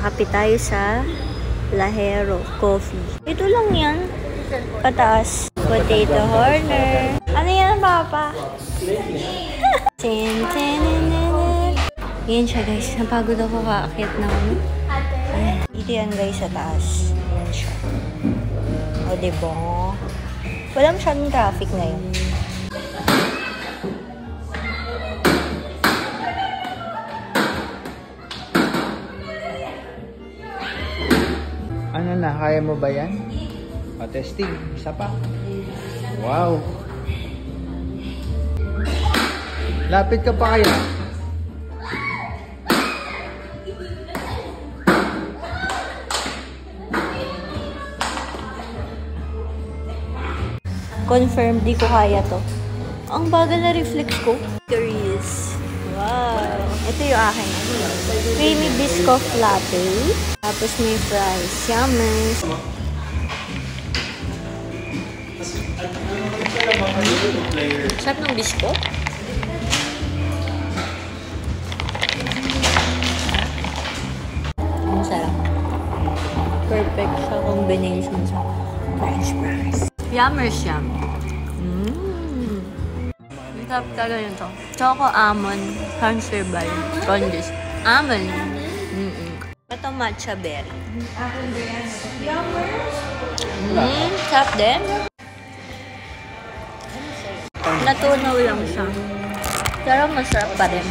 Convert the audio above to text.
Kakapit tayo sa Lahero Coffee. Ito lang yan. Pataas. Potato Horner. Ano yan, Papa? Yan siya, guys. Napagod ako kakakit na ano. Ito yan, guys, sa taas. Yan siya. O, diba? Wala masyadong traffic ngayon. Ano na? Kaya mo ba yan? Testing. Isa pa. Wow. Lapit ka pa kaya? Confirm, di ko kaya to. Ang bagal na reflex ko. Curious. Wow. Ito yung akin. Creamy Biscoff Latte. Tapos may fries. Yummy. Sarap ng biscuit. Ang sarap. Perfect sa combination sa french fries. Yummers yum. Ang sarap talaga yun to. Choco almond conserval condis. Almond. Ito matcha berry. Sarap din. Natunaw lang siya. Pero masarap pa rin.